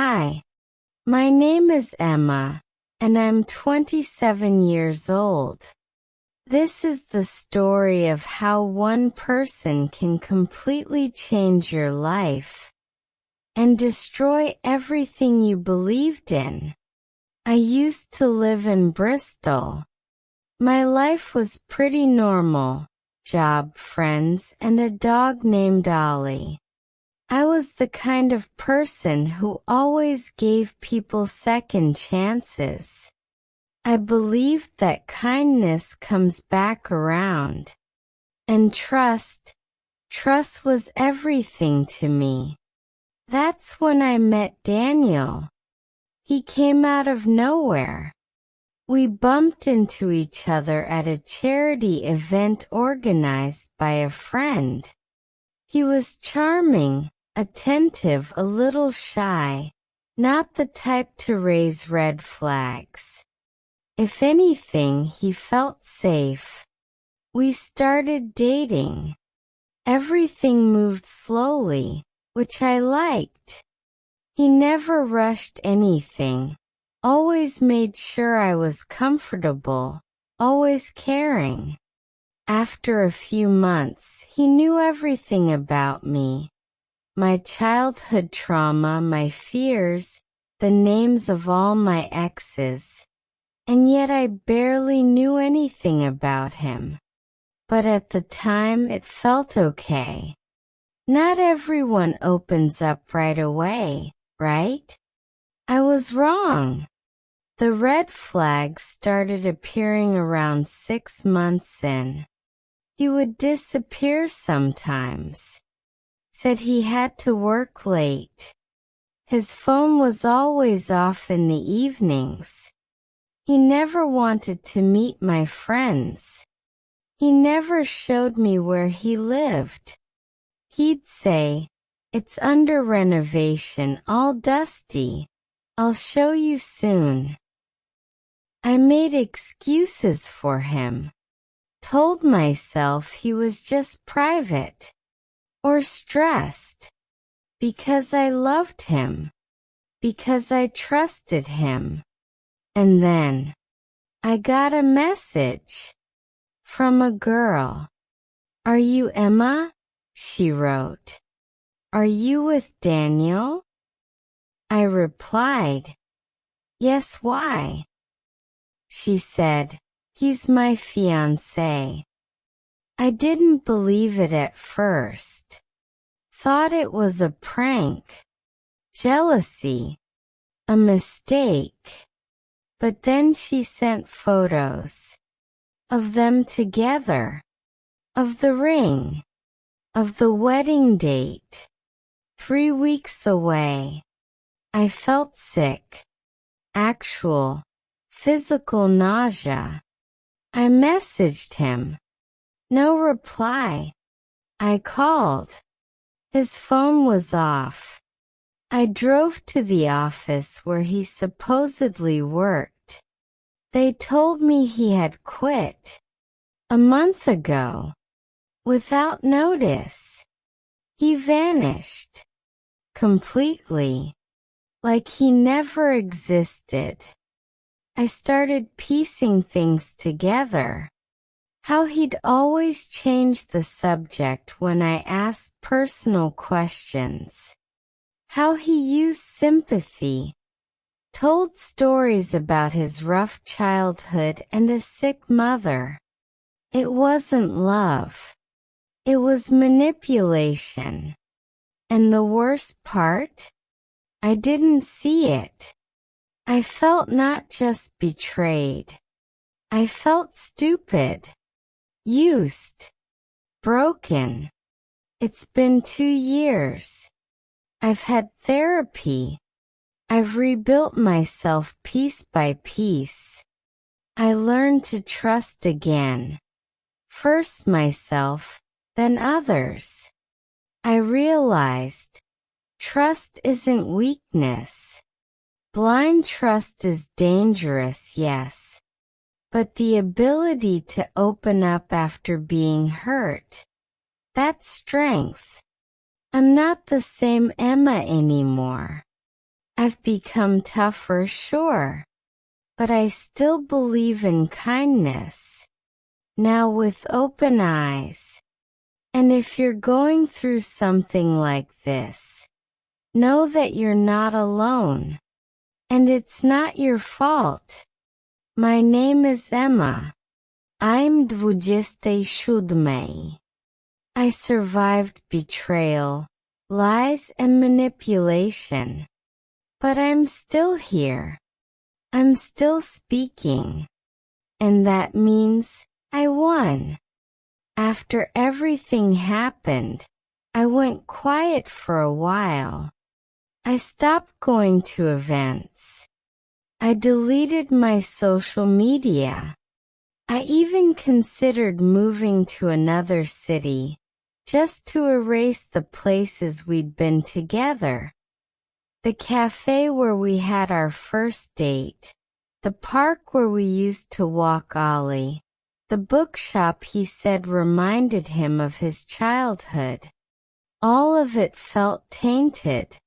Hi, my name is Emma, and I'm 27 years old. This is the story of how one person can completely change your life and destroy everything you believed in. I used to live in Bristol. My life was pretty normal, job, friends, and a dog named Ollie. I was the kind of person who always gave people second chances. I believed that kindness comes back around. And trust was everything to me. That's when I met Daniel. He came out of nowhere. We bumped into each other at a charity event organized by a friend. He was charming, attentive, a little shy, not the type to raise red flags. If anything, he felt safe. We started dating. Everything moved slowly, which I liked. He never rushed anything. Always made sure I was comfortable, always caring. After a few months, he knew everything about me. My childhood trauma, my fears, the names of all my exes. And yet I barely knew anything about him. But at the time it felt okay. Not everyone opens up right away, right? I was wrong. The red flags started appearing around 6 months in. He would disappear sometimes. Said he had to work late. His phone was always off in the evenings. He never wanted to meet my friends. He never showed me where he lived. He'd say, "It's under renovation, all dusty. I'll show you soon." I made excuses for him. Told myself he was just private. Or stressed. Because I loved him. Because I trusted him. And then, I got a message. From a girl. "Are you Emma?" she wrote. "Are you with Daniel?" I replied, "Yes, why?" She said, "He's my fiancé." I didn't believe it at first. Thought it was a prank. Jealousy. A mistake. But then she sent photos. Of them together. Of the ring. Of the wedding date. 3 weeks away. I felt sick. Actual, physical nausea. I messaged him. No reply. I called. His phone was off. I drove to the office where he supposedly worked. They told me he had quit. A month ago. Without notice. He vanished. Completely. Like he never existed. I started piecing things together. How he'd always change the subject when I asked personal questions. How he used sympathy. Told stories about his rough childhood and a sick mother. It wasn't love. It was manipulation. And the worst part? I didn't see it. I felt not just betrayed. I felt stupid. Used. Broken. It's been 2 years. I've had therapy. I've rebuilt myself piece by piece. I learned to trust again. First myself, then others. I realized trust isn't weakness. Blind trust is dangerous, yes. But the ability to open up after being hurt, that's strength. I'm not the same Emma anymore. I've become tougher, sure, but I still believe in kindness, now with open eyes. And if you're going through something like this, know that you're not alone. And it's not your fault. My name is Emma. I'm 27. I survived betrayal, lies and manipulation. But I'm still here. I'm still speaking. And that means I won. After everything happened, I went quiet for a while. I stopped going to events. I deleted my social media. I even considered moving to another city, just to erase the places we'd been together. The cafe where we had our first date, the park where we used to walk Ollie, the bookshop he said reminded him of his childhood. All of it felt tainted.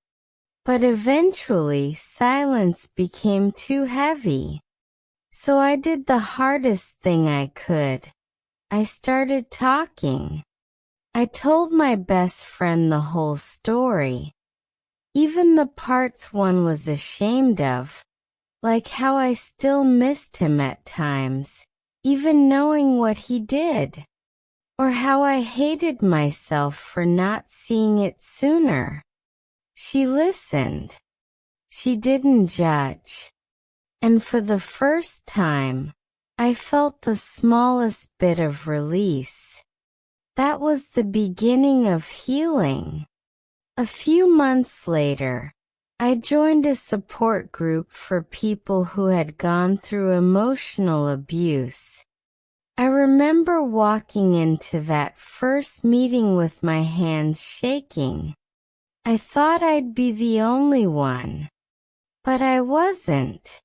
But eventually silence became too heavy. So I did the hardest thing I could. I started talking. I told my best friend the whole story. Even the parts one was ashamed of, like how I still missed him at times, even knowing what he did. Or how I hated myself for not seeing it sooner. She listened. She didn't judge. And for the first time, I felt the smallest bit of release. That was the beginning of healing. A few months later, I joined a support group for people who had gone through emotional abuse. I remember walking into that first meeting with my hands shaking. I thought I'd be the only one. But I wasn't.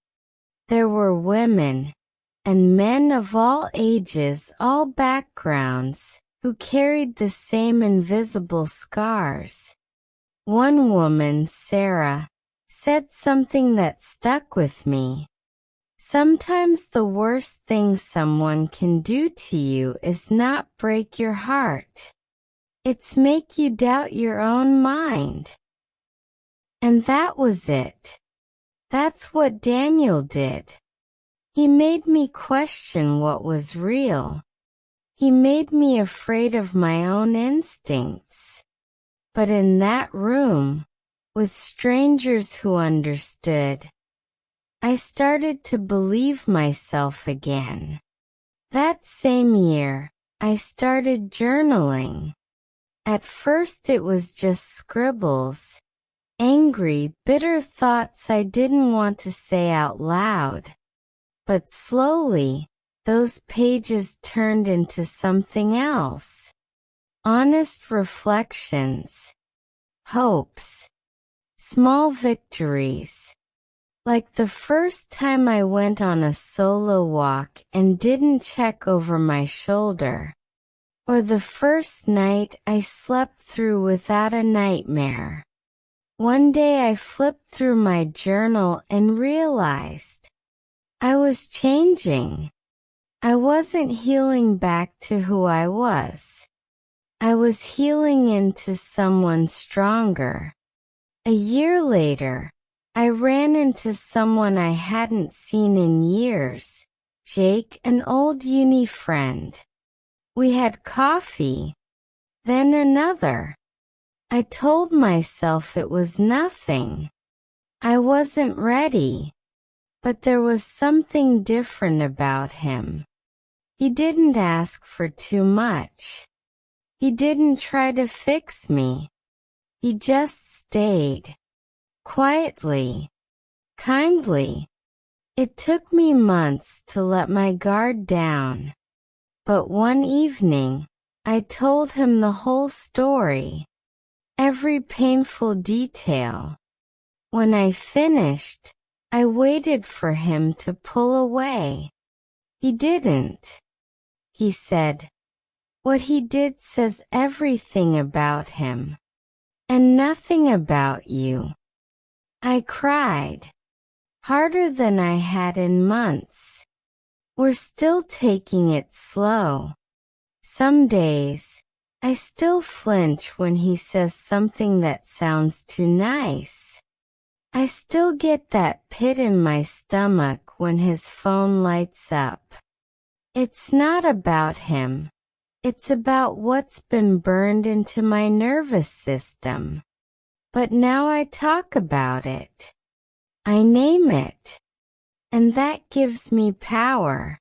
There were women and men of all ages, all backgrounds, who carried the same invisible scars. One woman, Sarah, said something that stuck with me. Sometimes the worst thing someone can do to you is not break your heart. It's make you doubt your own mind. And that was it. That's what Daniel did. He made me question what was real. He made me afraid of my own instincts. But in that room, with strangers who understood, I started to believe myself again. That same year, I started journaling. At first it was just scribbles, angry, bitter thoughts I didn't want to say out loud. But slowly, those pages turned into something else. Honest reflections, hopes, small victories. Like the first time I went on a solo walk and didn't check over my shoulder. Or the first night I slept through without a nightmare. One day I flipped through my journal and realized I was changing. I wasn't healing back to who I was. I was healing into someone stronger. A year later, I ran into someone I hadn't seen in years, Jake, an old uni friend. We had coffee, then another. I told myself it was nothing. I wasn't ready. But there was something different about him. He didn't ask for too much. He didn't try to fix me. He just stayed. Quietly. Kindly. It took me months to let my guard down. But one evening, I told him the whole story. Every painful detail. When I finished, I waited for him to pull away. He didn't. He said, "What he did says everything about him. And nothing about you." I cried. Harder than I had in months. We're still taking it slow. Some days, I still flinch when he says something that sounds too nice. I still get that pit in my stomach when his phone lights up. It's not about him. It's about what's been burned into my nervous system. But now I talk about it. I name it. And that gives me power.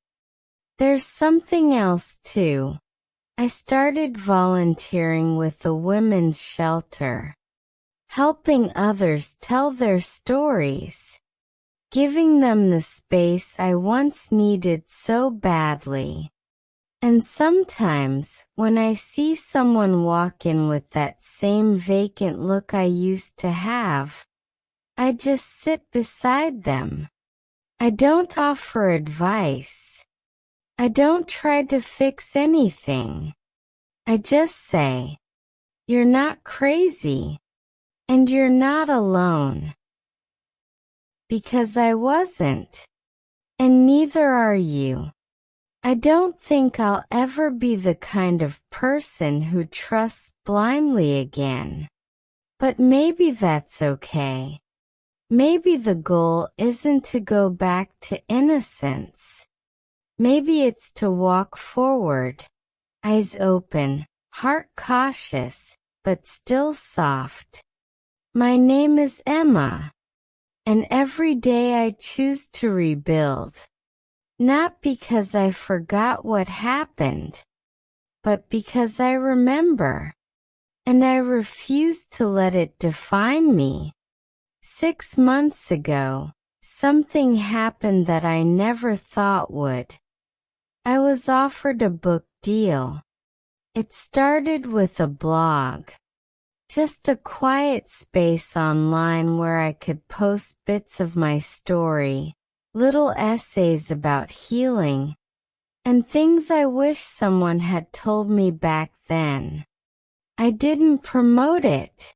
There's something else too. I started volunteering with a women's shelter, helping others tell their stories, giving them the space I once needed so badly. And sometimes, when I see someone walk in with that same vacant look I used to have, I just sit beside them. I don't offer advice. I don't try to fix anything. I just say, "You're not crazy, and you're not alone." Because I wasn't, and neither are you. I don't think I'll ever be the kind of person who trusts blindly again. But maybe that's okay. Maybe the goal isn't to go back to innocence. Maybe it's to walk forward, eyes open, heart cautious, but still soft. My name is Emma, and every day I choose to rebuild. Not because I forgot what happened, but because I remember, and I refuse to let it define me. 6 months ago, something happened that I never thought would. I was offered a book deal. It started with a blog, just a quiet space online where I could post bits of my story, little essays about healing, and things I wish someone had told me back then. I didn't promote it.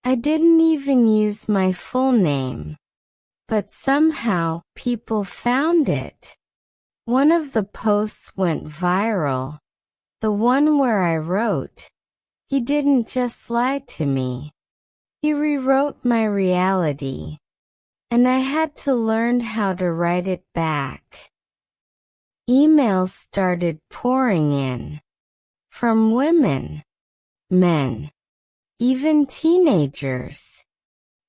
I didn't even use my full name. But somehow, people found it. One of the posts went viral. The one where I wrote, "He didn't just lie to me. He rewrote my reality." And I had to learn how to write it back. Emails started pouring in. From women, men, even teenagers.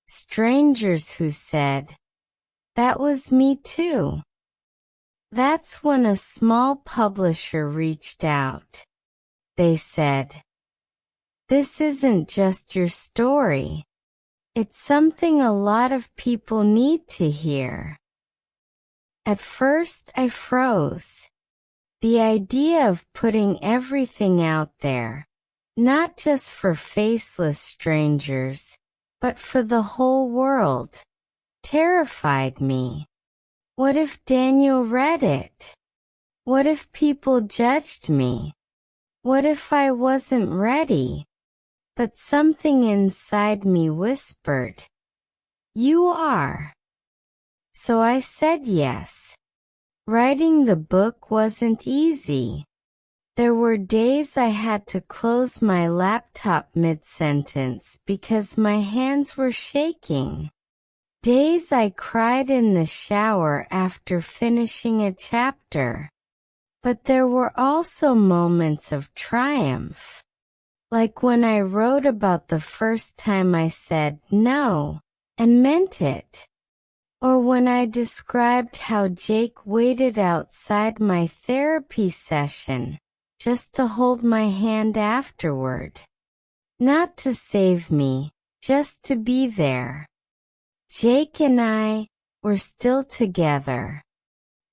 Strangers who said, "That was me too." That's when a small publisher reached out. They said, "This isn't just your story. It's something a lot of people need to hear." At first I froze. The idea of putting everything out there, not just for faceless strangers, but for the whole world, terrified me. What if Daniel read it? What if people judged me? What if I wasn't ready? But something inside me whispered, "You are." So I said yes. Writing the book wasn't easy. There were days I had to close my laptop mid-sentence because my hands were shaking. Days I cried in the shower after finishing a chapter. But there were also moments of triumph. Like when I wrote about the first time I said no and meant it. Or when I described how Jake waited outside my therapy session just to hold my hand afterward. Not to save me, just to be there. Jake and I, we're still together.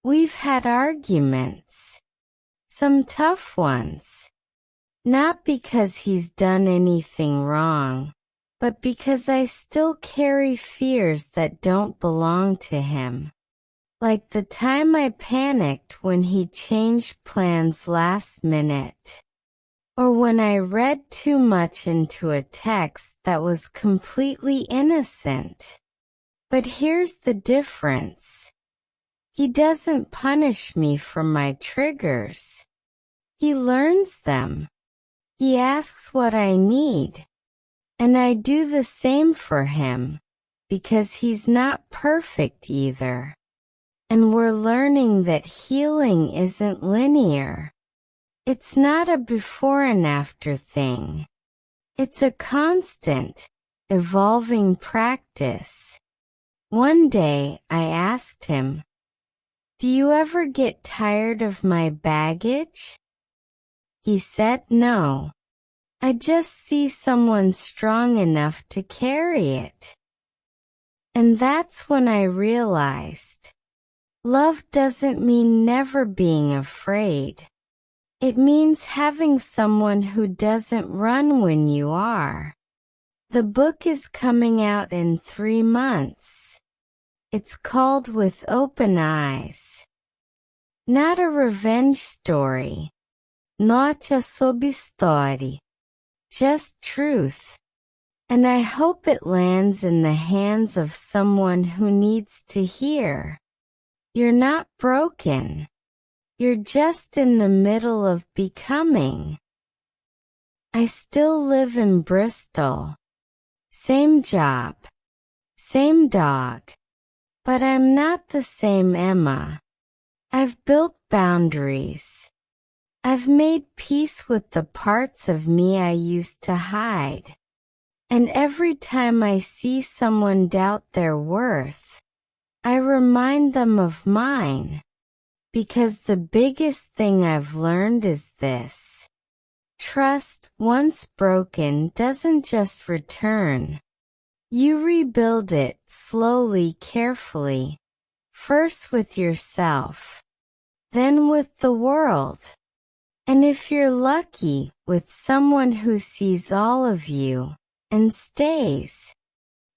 We've had arguments. Some tough ones. Not because he's done anything wrong, but because I still carry fears that don't belong to him. Like the time I panicked when he changed plans last minute. Or when I read too much into a text that was completely innocent. But here's the difference. He doesn't punish me for my triggers. He learns them. He asks what I need. And I do the same for him, because he's not perfect either. And we're learning that healing isn't linear. It's not a before and after thing. It's a constant, evolving practice. One day I asked him, "Do you ever get tired of my baggage?" He said no. I just see someone strong enough to carry it. And that's when I realized, love doesn't mean never being afraid. It means having someone who doesn't run when you are. The book is coming out in 3 months. It's called With Open Eyes. Not a revenge story. Not a sob story. Just truth. And I hope it lands in the hands of someone who needs to hear. You're not broken. You're just in the middle of becoming. I still live in Bristol. Same job. Same dog. But I'm not the same Emma. I've built boundaries. I've made peace with the parts of me I used to hide. And every time I see someone doubt their worth, I remind them of mine. Because the biggest thing I've learned is this. Trust, once broken, doesn't just return. You rebuild it slowly, carefully. First with yourself. Then with the world. And if you're lucky, with someone who sees all of you and stays.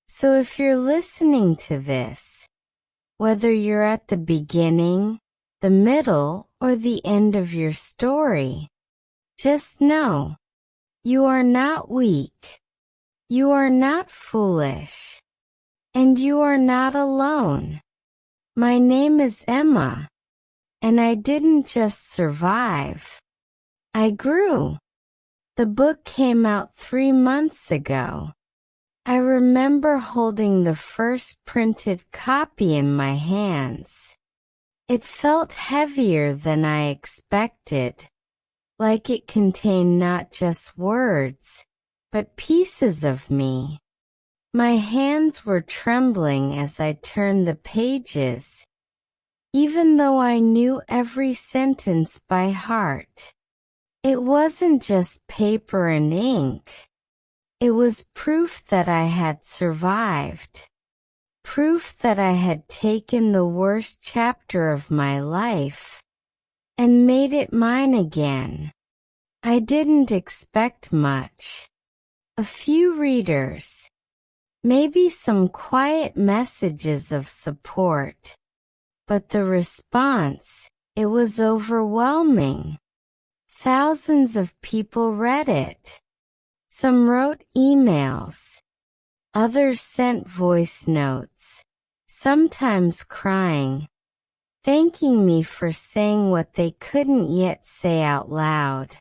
So if you're listening to this, whether you're at the beginning, the middle, or the end of your story, just know, you are not weak. You are not foolish. And you are not alone. My name is Emma. And I didn't just survive. I grew. The book came out 3 months ago. I remember holding the first printed copy in my hands. It felt heavier than I expected, like it contained not just words, but pieces of me. My hands were trembling as I turned the pages, even though I knew every sentence by heart. It wasn't just paper and ink. It was proof that I had survived. Proof that I had taken the worst chapter of my life and made it mine again. I didn't expect much. A few readers. Maybe some quiet messages of support. But the response, it was overwhelming. Thousands of people read it. Some wrote emails. Others sent voice notes, sometimes crying, thanking me for saying what they couldn't yet say out loud.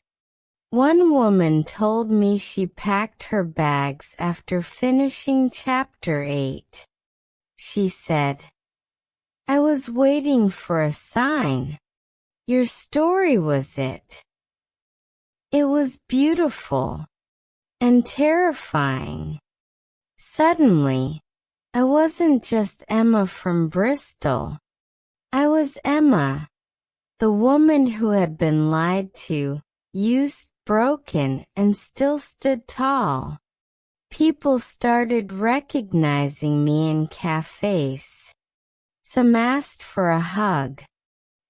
One woman told me she packed her bags after finishing chapter 8. She said, "I was waiting for a sign. Your story was it." It was beautiful and terrifying. Suddenly, I wasn't just Emma from Bristol. I was Emma, the woman who had been lied to, used, broken, and still stood tall. People started recognizing me in cafes. Some asked for a hug.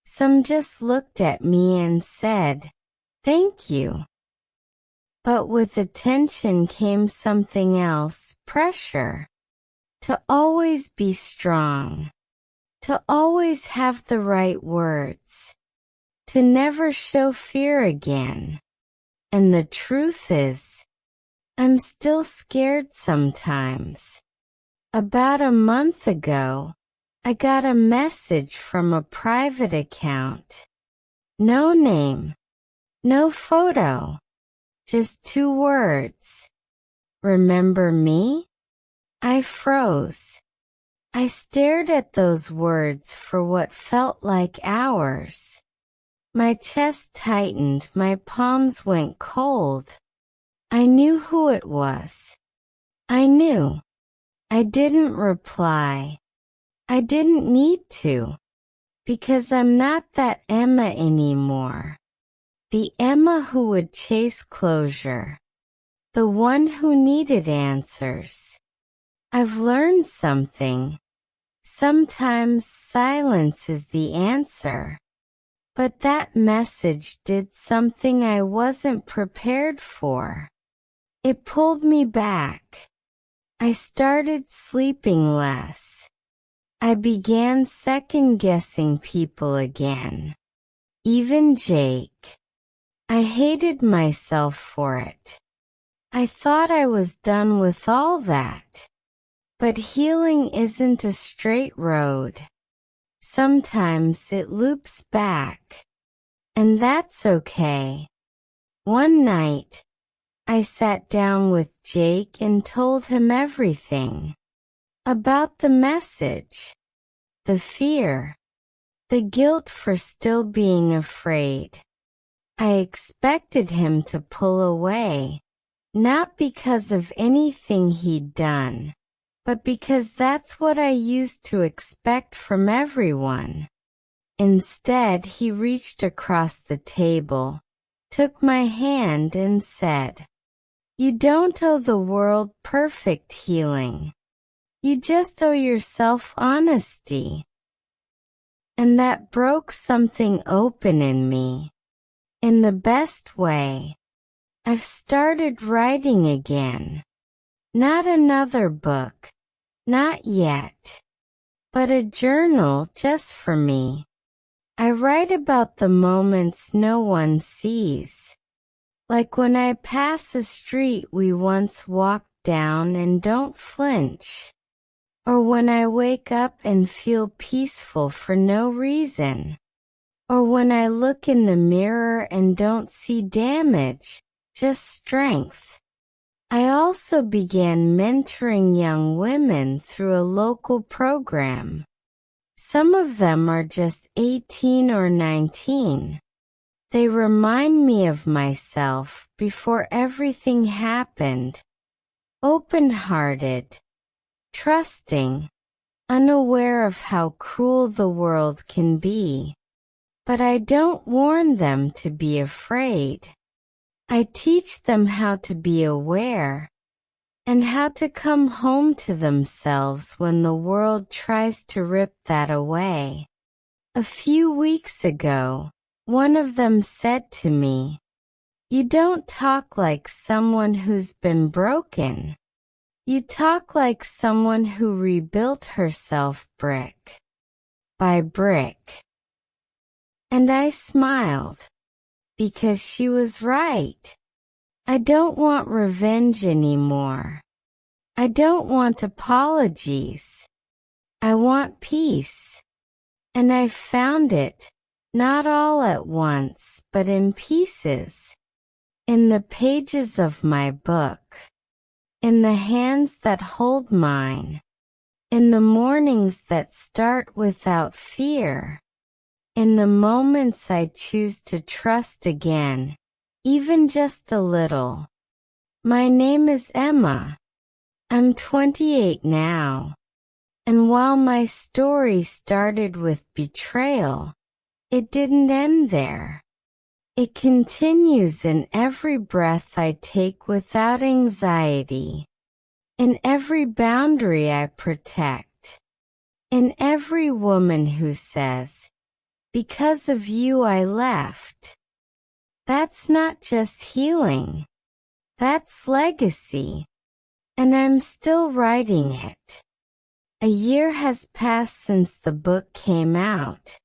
Some just looked at me and said, "Thank you." But with attention came something else, pressure. To always be strong. To always have the right words. To never show fear again. And the truth is, I'm still scared sometimes. About a month ago, I got a message from a private account. No name, no photo, just 2 words. Remember me? I froze. I stared at those words for what felt like hours. My chest tightened, my palms went cold. I knew who it was. I knew. I didn't reply. I didn't need to, because I'm not that Emma anymore. The Emma who would chase closure. The one who needed answers. I've learned something. Sometimes silence is the answer. But that message did something I wasn't prepared for. It pulled me back. I started sleeping less. I began second-guessing people again. Even Jake. I hated myself for it. I thought I was done with all that. But healing isn't a straight road. Sometimes it loops back. And that's okay. One night, I sat down with Jake and told him everything. About the message. The fear. The guilt for still being afraid. I expected him to pull away. Not because of anything he'd done, but because that's what I used to expect from everyone. Instead, he reached across the table, took my hand and said, "You don't owe the world perfect healing. You just owe yourself honesty." And that broke something open in me. In the best way. I've started writing again. Not another book. Not yet. But a journal just for me. I write about the moments no one sees. Like when I pass a street we once walked down and don't flinch. Or when I wake up and feel peaceful for no reason. Or when I look in the mirror and don't see damage, just strength. I also began mentoring young women through a local program. Some of them are just 18 or 19. They remind me of myself before everything happened. Open-hearted, trusting, unaware of how cruel the world can be. But I don't warn them to be afraid. I teach them how to be aware and how to come home to themselves when the world tries to rip that away. A few weeks ago, one of them said to me, "You don't talk like someone who's been broken. You talk like someone who rebuilt herself brick by brick." And I smiled. Because she was right. I don't want revenge anymore. I don't want apologies. I want peace. And I found it, not all at once, but in pieces. In the pages of my book. In the hands that hold mine. In the mornings that start without fear. In the moments I choose to trust again, even just a little. My name is Emma. I'm 28 now. And while my story started with betrayal, it didn't end there. It continues in every breath I take without anxiety. In every boundary I protect. In every woman who says, "Because of you I left." That's not just healing. That's legacy. And I'm still writing it. A year has passed since the book came out.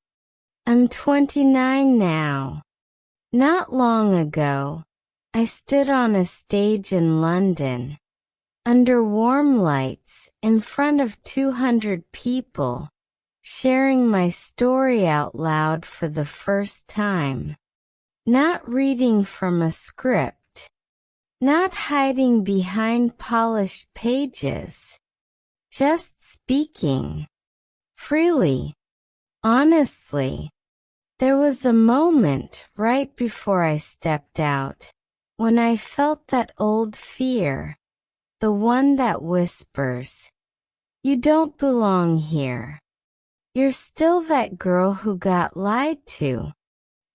I'm 29 now. Not long ago, I stood on a stage in London. under warm lights, in front of 200 people, sharing my story out loud for the first time. Not reading from a script. Not hiding behind polished pages. Just speaking. Freely. Honestly. There was a moment right before I stepped out, when I felt that old fear, the one that whispers, "You don't belong here. You're still that girl who got lied to.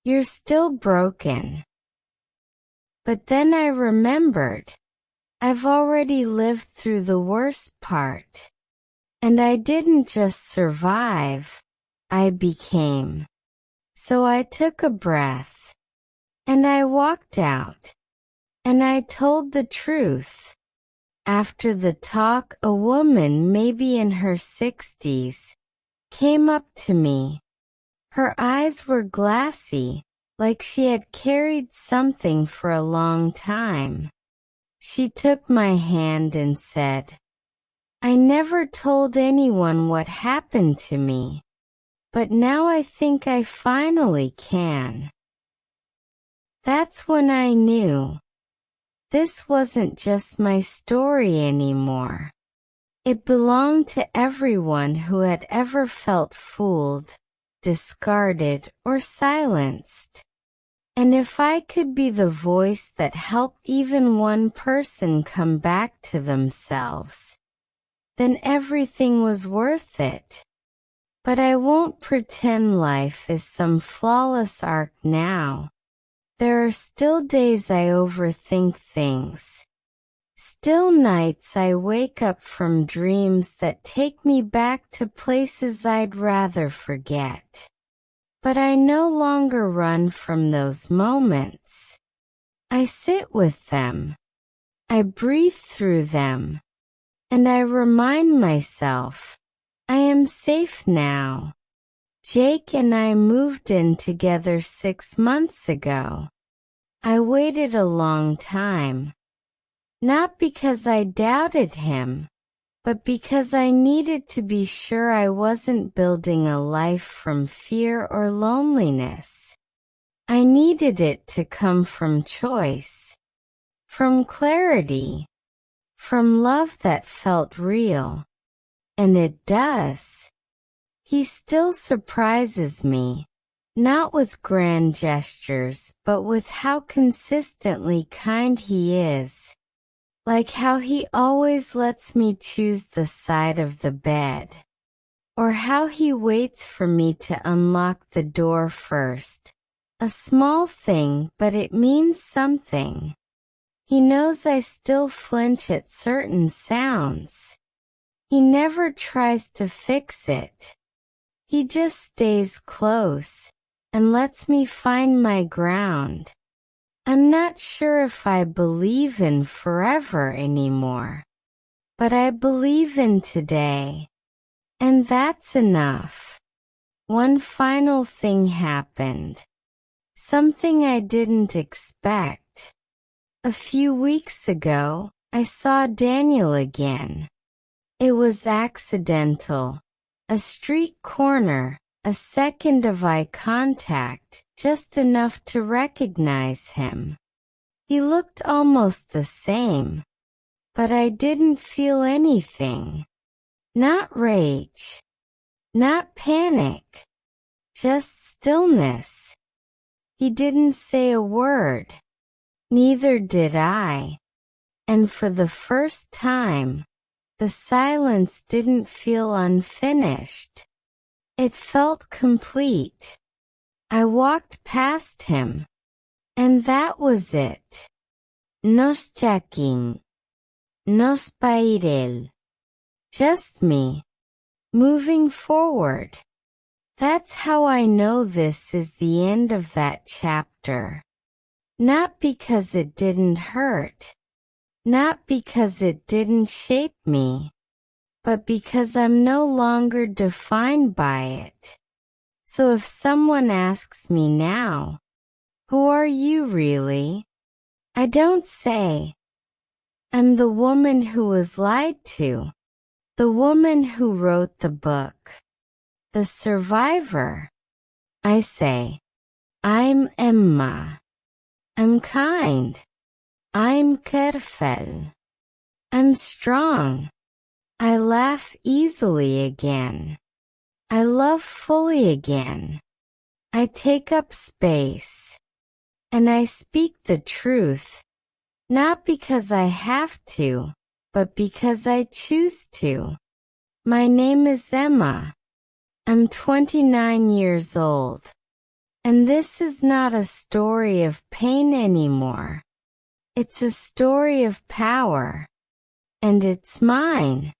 You're still broken." But then I remembered, I've already lived through the worst part. And I didn't just survive, I became. So I took a breath. And I walked out. And I told the truth. After the talk, a woman maybe in her 60s came up to me. Her eyes were glassy, like she had carried something for a long time. She took my hand and said, "I never told anyone what happened to me, but now I think I finally can." That's when I knew. This wasn't just my story anymore. It belonged to everyone who had ever felt fooled, discarded, or silenced. And if I could be the voice that helped even one person come back to themselves, then everything was worth it. But I won't pretend life is some flawless arc now. There are still days I overthink things. Still nights I wake up from dreams that take me back to places I'd rather forget. But I no longer run from those moments. I sit with them. I breathe through them. And I remind myself, I am safe now. Jake and I moved in together 6 months ago. I waited a long time. Not because I doubted him, but because I needed to be sure I wasn't building a life from fear or loneliness. I needed it to come from choice, from clarity, from love that felt real. And it does. He still surprises me, not with grand gestures, but with how consistently kind he is. Like how he always lets me choose the side of the bed. Or how he waits for me to unlock the door first. A small thing, but it means something. He knows I still flinch at certain sounds. He never tries to fix it. He just stays close and lets me find my ground. I'm not sure if I believe in forever anymore, but I believe in today. And that's enough. One final thing happened. Something I didn't expect. A few weeks ago, I saw Daniel again. It was accidental. A street corner, a second of eye contact, just enough to recognize him. He looked almost the same, but I didn't feel anything. Not rage, not panic, just stillness. He didn't say a word. Neither did I. And for the first time, the silence didn't feel unfinished. It felt complete. I walked past him. And that was it. Nos checking. Nos pairel. Just me. Moving forward. That's how I know this is the end of that chapter. Not because it didn't hurt. Not because it didn't shape me, but because I'm no longer defined by it. So if someone asks me now, who are you really? I don't say, I'm the woman who was lied to. The woman who wrote the book. The survivor. I say, I'm Emma. I'm kind. I'm careful. I'm strong. I laugh easily again. I love fully again. I take up space. And I speak the truth. Not because I have to, but because I choose to. My name is Emma. I'm 29 years old. And this is not a story of pain anymore. It's a story of power. And it's mine.